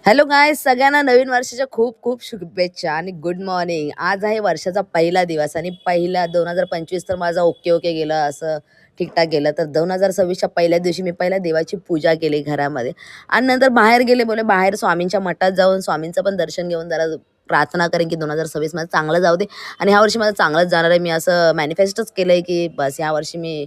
Hello guys, सगळ्यांना नवीन वर्षाच्या खूप खूप शुभेच्छा आणि गुड मॉर्निंग. आज आहे वर्षाचा पहिला दिवस आणि पहिला 2025 तर माझा ओके ओके गेलं, असं ठीकठाक गेलं. तर 2026च्या पहिल्या दिवशी मी पहिल्या देवाची पूजा केली घरामध्ये आणि नंतर बाहेर गेले. बोले बाहेर स्वामींच्या मठात जाऊन स्वामींचं पण दर्शन घेऊन जरा प्रार्थना करेन की 2026 मध्ये चांगलं जाऊ दे आणि ह्या वर्षी माझं चांगलंच जाणार आहे. मी असं मॅनिफेस्टच केलंय की बस ह्या वर्षी मी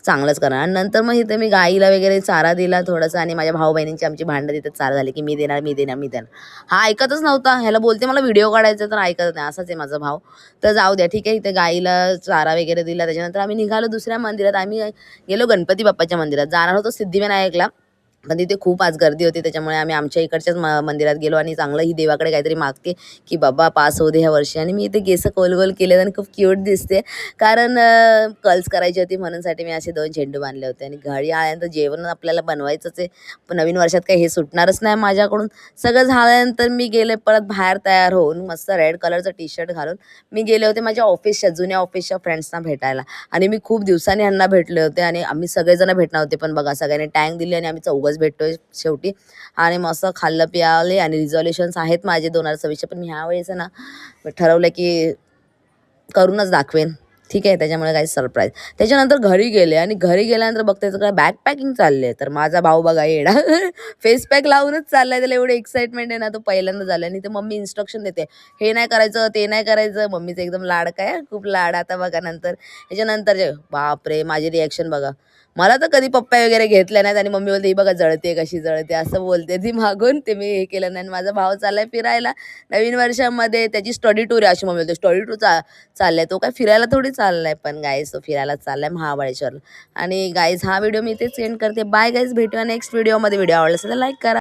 चांगलंच करणार. आणि नंतर मग इथे मी गाईला वगैरे चारा दिला थोडासा आणि माझ्या भाऊ-बहिणींची आमची भांडणं तिथे चालू झाली, की मी देणार, मी देणार, मी देणार. हा ऐकतच नव्हता. ह्याला बोलते मला व्हिडिओ काढायचा तर ऐकत नाही. असाच आहे माझा भाव. तर जाऊ द्या ठीक आहे. इथे गाईला चारा वगैरे दिला. त्याच्यानंतर आम्ही निघालो दुसऱ्या मंदिरात. आम्ही गेलो गणपती बाप्पाच्या मंदिरात. जाणार होतो सिद्धिविनायकला. पण तिथे खूप आज गर्दी होती, त्याच्यामुळे आम्ही आमच्या इकडच्याच मंदिरात गेलो आणि चांगलं ही देवाकडे काहीतरी मागते की बाबा पास होऊ दे ह्या वर्षी. आणि मी इथे केस गोल गोल केले आणि खूप क्यूट दिसते, कारण कर्ल्स करायची होती म्हणूनसाठी मी असे 2 झेंडू बांधले होते. आणि घरी आल्यानंतर जेवण आपल्याला बनवायचंच आहे, पण नवीन वर्षात काही हे सुटणारच नाही माझ्याकडून. सगळं झाल्यानंतर मी गेले परत बाहेर तयार होऊन, मस्त रेड कलरचं टी शर्ट घालून मी गेले होते माझ्या ऑफिसच्या जुन्या ऑफिसच्या फ्रेंड्सना भेटायला. आणि मी खूप दिवसांनी ह्यांना भेटले होते आणि आम्ही सगळेजण भेटणार होते, पण बघा सगळ्यांनी टँक दिली आणि आम्ही चौघच भेटतोय शेवटी. आणि मस्त खाल्लं प्याले आणि रिझॉल्युशन्स आहेत माझे 2026चे, पण मी ह्यावेळेस ना ठरवलं की करूनच दाखवेन. ठीक आहे, त्याच्यामुळे काही सरप्राईज. त्याच्यानंतर घरी गेले आणि घरी गेल्यानंतर बघते तर काय बॅग पॅकिंग चालली आहे. तर माझा भाऊ बघा येडा फेस पॅक लावूनच चाललाय, त्याला एवढी एक्साइटमेंट आहे ना, तो पहिल्यांदा झाला. आणि ते मम्मी इन्स्ट्रक्शन देते, हे नाही करायचं, ते नाही करायचं. मम्मीचं एकदम लाड, काय खूप लाड. आता बघा नंतर ह्याच्यानंतर जे बापरे, माझी रिॲक्शन बघा. मला तर कधी पप्पा वगैरे घेतल्या नाहीत आणि मम्मी बोलते, ही बघा जळते कशी जळते, असं बोलते ती मागून. ते मी हे केलं नाही. आणि माझा भाव चाललाय फिरायला नवीन वर्षामध्ये. त्याची स्टडी टूर आहे अशी मम्मी बोलते. स्टडी टूर चाललाय तो, काय फिरायला थोडी चाललाय, पण गाईज तो फिरायला चाललाय महाबळेश्वरला. आणि गाईज हा व्हिडिओ मी इथेच एंड करते. बाय गाईज, भेटूया नेक्स्ट व्हिडिओमध्ये. व्हिडिओ आवडला असेल तर लाईक करा.